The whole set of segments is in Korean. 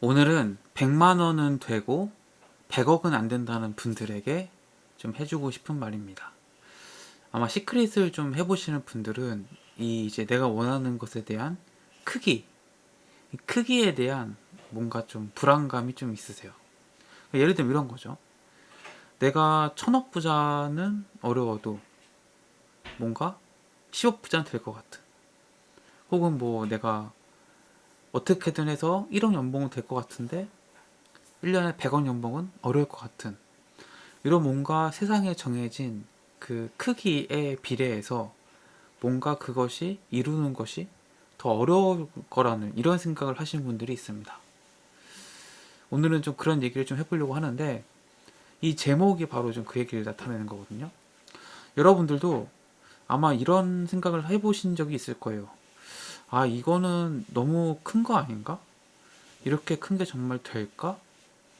오늘은 100만 원은 되고 100억은 안 된다는 분들에게 좀 해주고 싶은 말입니다. 아마 시크릿을 좀 해보시는 분들은 이제 내가 원하는 것에 대한 크기, 이 크기에 대한 뭔가 좀 불안감이 좀 있으세요. 예를 들면 이런 거죠. 내가 1000억 부자는 어려워도 뭔가 10억 부자는 될 것 같은. 혹은 뭐 내가 어떻게든 해서 1억 연봉은 될 것 같은데 1년에 100억 연봉은 어려울 것 같은. 이런 뭔가 세상에 정해진 그 크기에 비례해서 뭔가 그것이 이루는 것이 더 어려울 거라는 이런 생각을 하시는 분들이 있습니다. 오늘은 좀 그런 얘기를 좀 해보려고 하는데 이 제목이 바로 좀 그 얘기를 나타내는 거거든요. 여러분들도 아마 이런 생각을 해보신 적이 있을 거예요. 아, 이거는 너무 큰 거 아닌가? 이렇게 큰 게 정말 될까?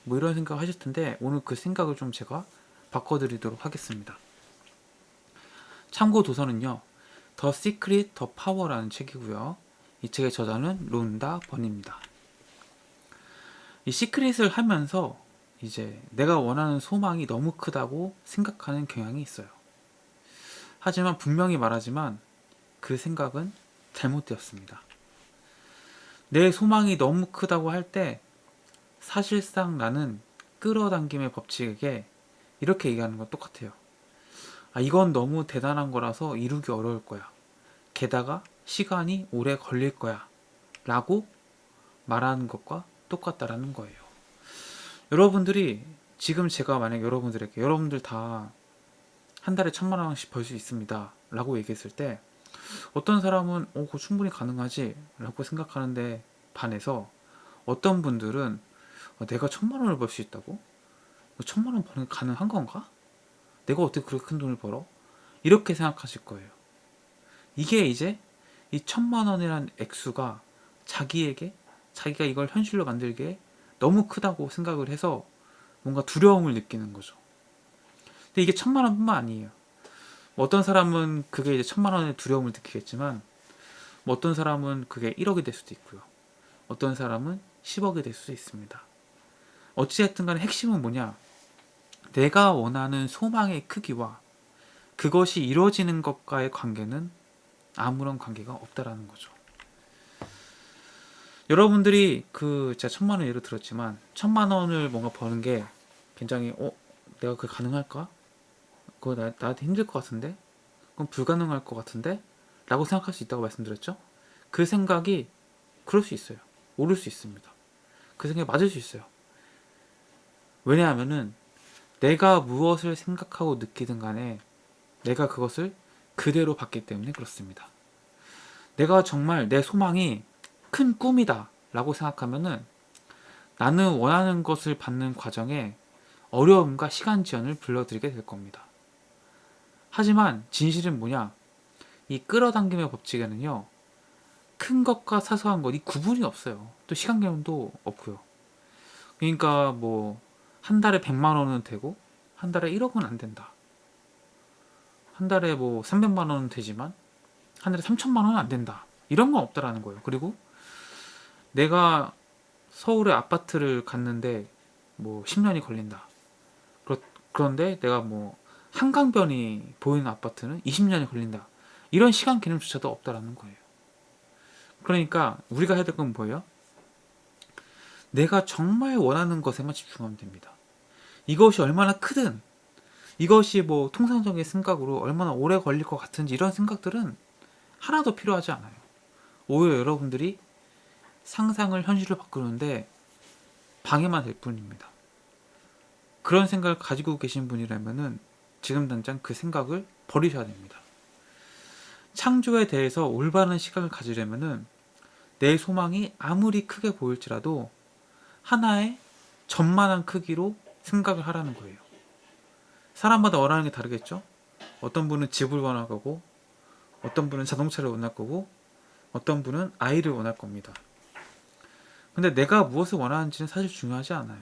뭐 이런 생각 하실 텐데 오늘 그 생각을 좀 제가 바꿔드리도록 하겠습니다. 참고 도서는요, The Secret, The Power라는 책이고요. 이 책의 저자는 론다 번입니다. 이 시크릿을 하면서 이제 내가 원하는 소망이 너무 크다고 생각하는 경향이 있어요. 하지만 분명히 말하지만 그 생각은 잘못되었습니다. 내 소망이 너무 크다고 할 때 사실상 나는 끌어당김의 법칙에게 이렇게 얘기하는 건 똑같아요. 아, 이건 너무 대단한 거라서 이루기 어려울 거야. 게다가 시간이 오래 걸릴 거야. 라고 말하는 것과 똑같다라는 거예요. 여러분들이 지금 제가 만약 여러분들에게 여러분들 다 한 달에 1000만 원씩 벌 수 있습니다. 라고 얘기했을 때 어떤 사람은 그거 충분히 가능하지 라고 생각하는데 반해서 어떤 분들은 내가 1000만 원을 벌 수 있다고? 1000만 원 버는 게 가능한 건가? 내가 어떻게 그렇게 큰 돈을 벌어? 이렇게 생각하실 거예요. 이게 이제 이 1000만 원이라는 액수가 자기가 이걸 현실로 만들기에 너무 크다고 생각을 해서 뭔가 두려움을 느끼는 거죠. 근데 이게 1000만 원뿐만 아니에요. 뭐 어떤 사람은 그게 이제 1000만 원의 두려움을 느끼겠지만 뭐 어떤 사람은 그게 1억이 될 수도 있고요. 어떤 사람은 10억이 될 수도 있습니다. 어찌됐든 간에 핵심은 뭐냐? 내가 원하는 소망의 크기와 그것이 이루어지는 것과의 관계는 아무런 관계가 없다라는 거죠. 여러분들이 그 제가 1000만 원 예로 들었지만 1000만 원을 뭔가 버는 게 굉장히 내가 그게 가능할까? 그거 나한테 힘들 것 같은데? 그건 불가능할 것 같은데? 라고 생각할 수 있다고 말씀드렸죠? 그 생각이 그럴 수 있어요. 옳을 수 있습니다. 그 생각이 맞을 수 있어요. 왜냐하면은 내가 무엇을 생각하고 느끼든 간에 내가 그것을 그대로 받기 때문에 그렇습니다. 내가 정말 내 소망이 큰 꿈이다 라고 생각하면은 나는 원하는 것을 받는 과정에 어려움과 시간 지연을 불러들이게 될 겁니다. 하지만 진실은 뭐냐? 이 끌어당김의 법칙에는요, 큰 것과 사소한 것, 이 구분이 없어요. 또 시간 개념도 없고요. 그러니까 뭐, 한 달에 100만 원은 되고, 한 달에 1억은 안 된다. 한 달에 뭐, 300만 원은 되지만, 한 달에 3천만 원은 안 된다. 이런 건 없다라는 거예요. 그리고 내가 서울에 아파트를 갔는데, 뭐, 10년이 걸린다. 그런데 내가 뭐, 한강변이 보이는 아파트는 20년이 걸린다. 이런 시간 개념조차도 없다라는 거예요. 그러니까 우리가 해야 될 건 뭐예요? 내가 정말 원하는 것에만 집중하면 됩니다. 이것이 얼마나 크든 이것이 뭐 통상적인 생각으로 얼마나 오래 걸릴 것 같은지 이런 생각들은 하나도 필요하지 않아요. 오히려 여러분들이 상상을 현실로 바꾸는데 방해만 될 뿐입니다. 그런 생각을 가지고 계신 분이라면은 지금 당장 그 생각을 버리셔야 됩니다. 창조에 대해서 올바른 시각을 가지려면은 내 소망이 아무리 크게 보일지라도 하나의 점만한 크기로 생각을 하라는 거예요. 사람마다 원하는 게 다르겠죠? 어떤 분은 집을 원할 거고, 어떤 분은 자동차를 원할 거고, 어떤 분은 아이를 원할 겁니다. 근데 내가 무엇을 원하는지는 사실 중요하지 않아요.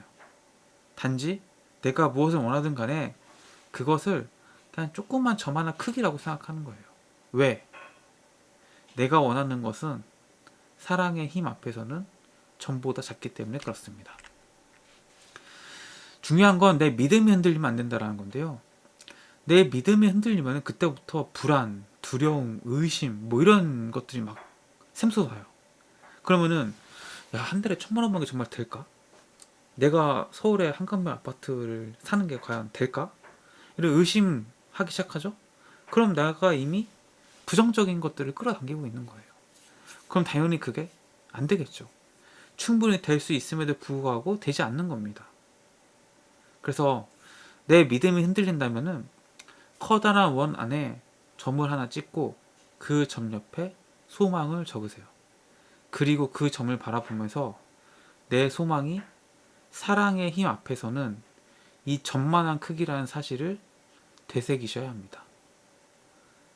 단지 내가 무엇을 원하든 간에 그것을 그냥 조그만 점 하나 크기라고 생각하는 거예요. 왜? 내가 원하는 것은 사랑의 힘 앞에서는 전보다 작기 때문에 그렇습니다. 중요한 건 내 믿음이 흔들리면 안 된다라는 건데요. 내 믿음이 흔들리면 그때부터 불안, 두려움, 의심 뭐 이런 것들이 막 샘솟아요. 그러면은 야, 한 달에 1,000만 원 버는 게 정말 될까? 내가 서울에 한강변 아파트를 사는 게 과연 될까? 이런 의심하기 시작하죠. 그럼 내가 이미 부정적인 것들을 끌어당기고 있는 거예요. 그럼 당연히 그게 안 되겠죠. 충분히 될 수 있음에도 불구하고 되지 않는 겁니다. 그래서 내 믿음이 흔들린다면은 커다란 원 안에 점을 하나 찍고 그 점 옆에 소망을 적으세요. 그리고 그 점을 바라보면서 내 소망이 사랑의 힘 앞에서는 이 점만한 크기라는 사실을 되새기셔야 합니다.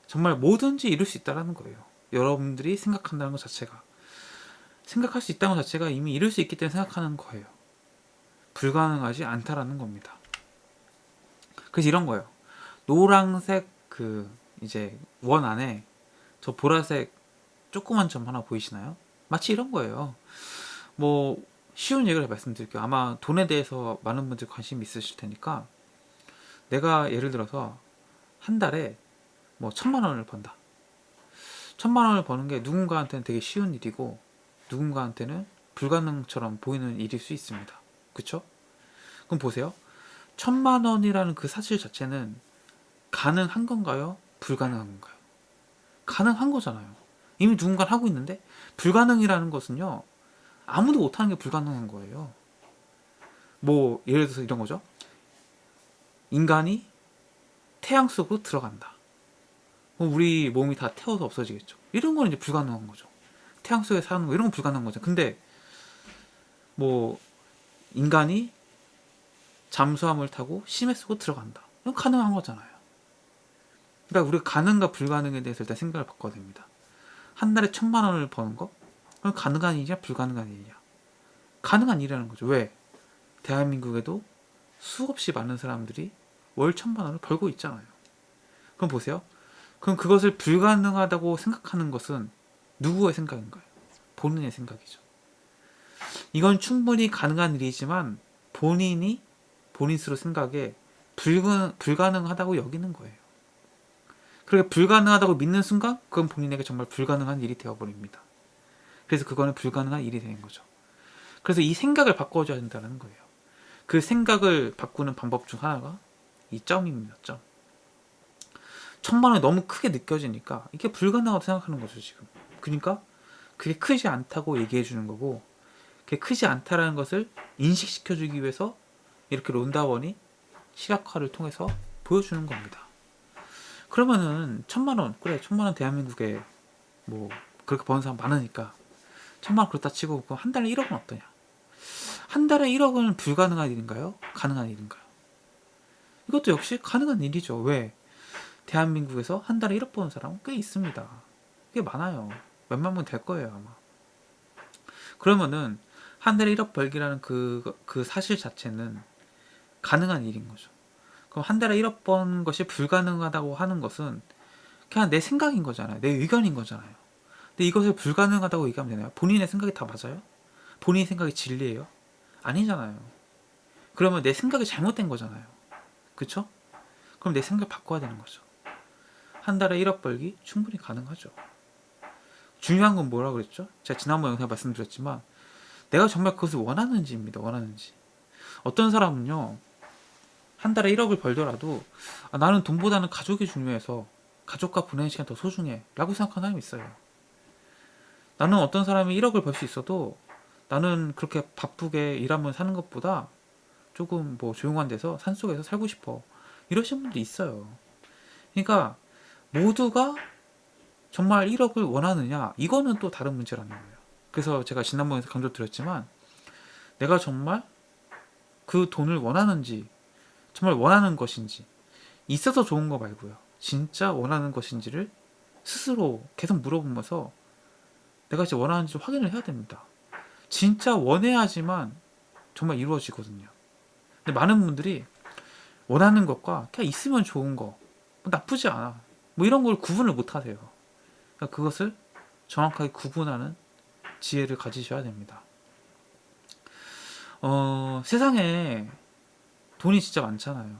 정말 뭐든지 이룰 수 있다는 거예요. 여러분들이 생각한다는 것 자체가, 생각할 수 있다는 것 자체가 이미 이룰 수 있기 때문에 생각하는 거예요. 불가능하지 않다라는 겁니다. 그래서 이런 거예요. 노란색 그 이제 원 안에 저 보라색 조그만 점 하나 보이시나요? 마치 이런 거예요. 뭐 쉬운 얘기를 말씀드릴게요. 아마 돈에 대해서 많은 분들 관심 있으실 테니까, 내가 예를 들어서 한 달에 뭐 1,000만 원을 번다. 1,000만 원을 버는 게 누군가한테는 되게 쉬운 일이고 누군가한테는 불가능처럼 보이는 일일 수 있습니다. 그쵸? 그럼 보세요. 1,000만 원이라는 그 사실 자체는 가능한 건가요? 불가능한 건가요? 가능한 거잖아요. 이미 누군가 하고 있는데, 불가능이라는 것은요, 아무도 못하는 게 불가능한 거예요. 뭐 예를 들어서 이런 거죠. 인간이 태양 속으로 들어간다. 우리 몸이 다 태워서 없어지겠죠. 이런 건 이제 불가능한 거죠. 태양 속에 사는 거 이런 건 불가능한 거죠. 근데 뭐 인간이 잠수함을 타고 심해 속으로 들어간다. 이건 가능한 거잖아요. 그러니까 우리가 가능과 불가능에 대해서 일단 생각을 바꿔야 됩니다. 한 달에 1,000만 원을 버는 거? 그건 가능한 일이냐 불가능한 일이냐? 가능한 일이라는 거죠. 왜? 대한민국에도 수없이 많은 사람들이 월 1,000만 원을 벌고 있잖아요. 그럼 보세요. 그럼 그것을 불가능하다고 생각하는 것은 누구의 생각인가요? 본인의 생각이죠. 이건 충분히 가능한 일이지만 본인이 본인 스스로 생각에 불가능하다고 여기는 거예요. 그렇게 불가능하다고 믿는 순간 그건 본인에게 정말 불가능한 일이 되어버립니다. 그래서 그거는 불가능한 일이 되는 거죠. 그래서 이 생각을 바꿔줘야 된다는 거예요. 그 생각을 바꾸는 방법 중 하나가 이 점입니다. 점. 1,000만 원이 너무 크게 느껴지니까 이게 불가능하다고 생각하는 거죠, 지금. 그러니까 그게 크지 않다고 얘기해 주는 거고, 그게 크지 않다라는 것을 인식시켜 주기 위해서 이렇게 론다원이 시각화를 통해서 보여주는 겁니다. 그러면은 1,000만 원, 그래 1,000만 원 대한민국에 뭐 그렇게 버는 사람 많으니까 1,000만 원 그렇다 치고 그럼 한 달에 1억은 어떠냐? 한 달에 1억은 불가능한 일인가요? 가능한 일인가요? 이것도 역시 가능한 일이죠. 왜? 대한민국에서 한 달에 1억 버는 사람은 꽤 있습니다. 꽤 많아요. 몇만 명 될 거예요, 아마. 그러면은 한 달에 1억 벌기라는 그 사실 자체는 가능한 일인 거죠. 그럼 한 달에 1억 번 것이 불가능하다고 하는 것은 그냥 내 생각인 거잖아요. 내 의견인 거잖아요. 근데 이것을 불가능하다고 얘기하면 되나요? 본인의 생각이 다 맞아요? 본인의 생각이 진리예요? 아니잖아요. 그러면 내 생각이 잘못된 거잖아요. 그쵸? 그럼 내 생각 바꿔야 되는 거죠. 한 달에 1억 벌기 충분히 가능하죠. 중요한 건 뭐라 그랬죠? 제가 지난번 영상에 말씀드렸지만 내가 정말 그것을 원하는지입니다. 원하는지. 어떤 사람은요, 한 달에 1억을 벌더라도 나는 돈보다는 가족이 중요해서 가족과 보내는 시간이 더 소중해 라고 생각하는 사람이 있어요. 나는 어떤 사람이 1억을 벌 수 있어도 나는 그렇게 바쁘게 일하면 사는 것보다 조금 뭐 조용한 데서 산속에서 살고 싶어, 이러시는 분도 있어요. 그러니까 모두가 정말 1억을 원하느냐, 이거는 또 다른 문제라는 거예요. 그래서 제가 지난번에 강조드렸지만 내가 정말 그 돈을 원하는지, 정말 원하는 것인지, 있어서 좋은 거 말고요, 진짜 원하는 것인지를 스스로 계속 물어보면서 내가 진짜 원하는지 확인을 해야 됩니다. 진짜 원해야지만 정말 이루어지거든요. 근데 많은 분들이 원하는 것과 그냥 있으면 좋은 거, 나쁘지 않아, 뭐 이런 걸 구분을 못 하세요. 그러니까 그것을 정확하게 구분하는 지혜를 가지셔야 됩니다. 세상에 돈이 진짜 많잖아요.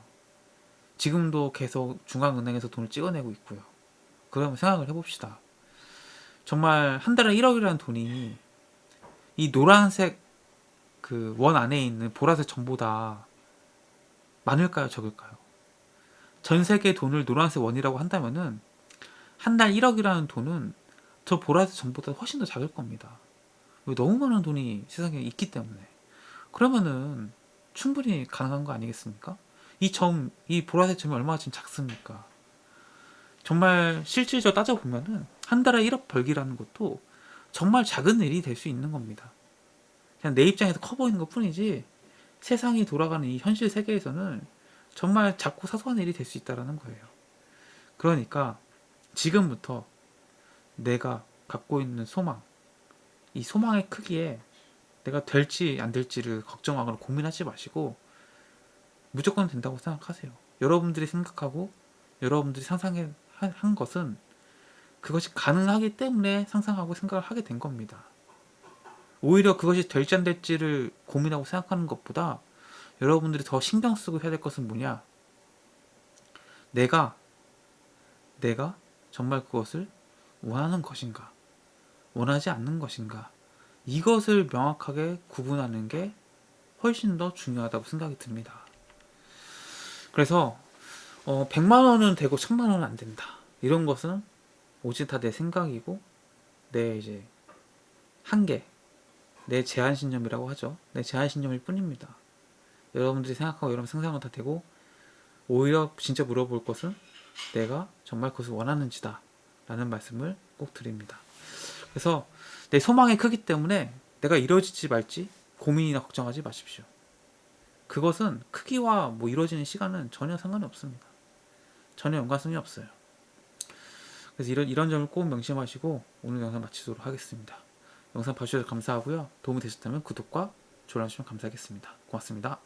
지금도 계속 중앙은행에서 돈을 찍어내고 있고요. 그러면 생각을 해봅시다. 정말 한 달에 1억이라는 돈이 이 노란색 그 원 안에 있는 보라색 점보다 많을까요, 적을까요? 전 세계 돈을 노란색 원이라고 한다면은 한 달 1억이라는 돈은 저 보라색 점보다 훨씬 더 작을 겁니다. 너무 많은 돈이 세상에 있기 때문에. 그러면은 충분히 가능한 거 아니겠습니까? 이 보라색 점이 얼마나 지금 작습니까? 정말 실질적으로 따져보면은 한 달에 1억 벌기라는 것도 정말 작은 일이 될 수 있는 겁니다. 그냥 내 입장에서 커 보이는 것 뿐이지 세상이 돌아가는 이 현실 세계에서는 정말 작고 사소한 일이 될 수 있다는 거예요. 그러니까 지금부터 내가 갖고 있는 소망, 이 소망의 크기에 내가 될지 안 될지를 걱정하거나 고민하지 마시고 무조건 된다고 생각하세요. 여러분들이 생각하고 여러분들이 상상한 것은 그것이 가능하기 때문에 상상하고 생각을 하게 된 겁니다. 오히려 그것이 될지 안 될지를 고민하고 생각하는 것보다 여러분들이 더 신경 쓰고 해야 될 것은 뭐냐? 내가 정말 그것을 원하는 것인가? 원하지 않는 것인가? 이것을 명확하게 구분하는 게 훨씬 더 중요하다고 생각이 듭니다. 그래서 100만 원은 되고 1000만 원은 안 된다. 이런 것은 오직 다 내 생각이고 내 이제 한계, 내 제한신념이라고 하죠. 내 제한신념일 뿐입니다. 여러분들이 생각하고 여러분 상상은 다 되고 오히려 진짜 물어볼 것은 내가 정말 그것을 원하는지다 라는 말씀을 꼭 드립니다. 그래서 내 소망이 크기 때문에 내가 이루어질지 말지 고민이나 걱정하지 마십시오. 그것은 크기와 뭐 이루어지는 시간은 전혀 상관이 없습니다. 전혀 연관성이 없어요. 그래서 이런 점을 꼭 명심하시고 오늘 영상 마치도록 하겠습니다. 영상 봐주셔서 감사하고요. 도움이 되셨다면 구독과 좋아요 주시면 감사하겠습니다. 고맙습니다.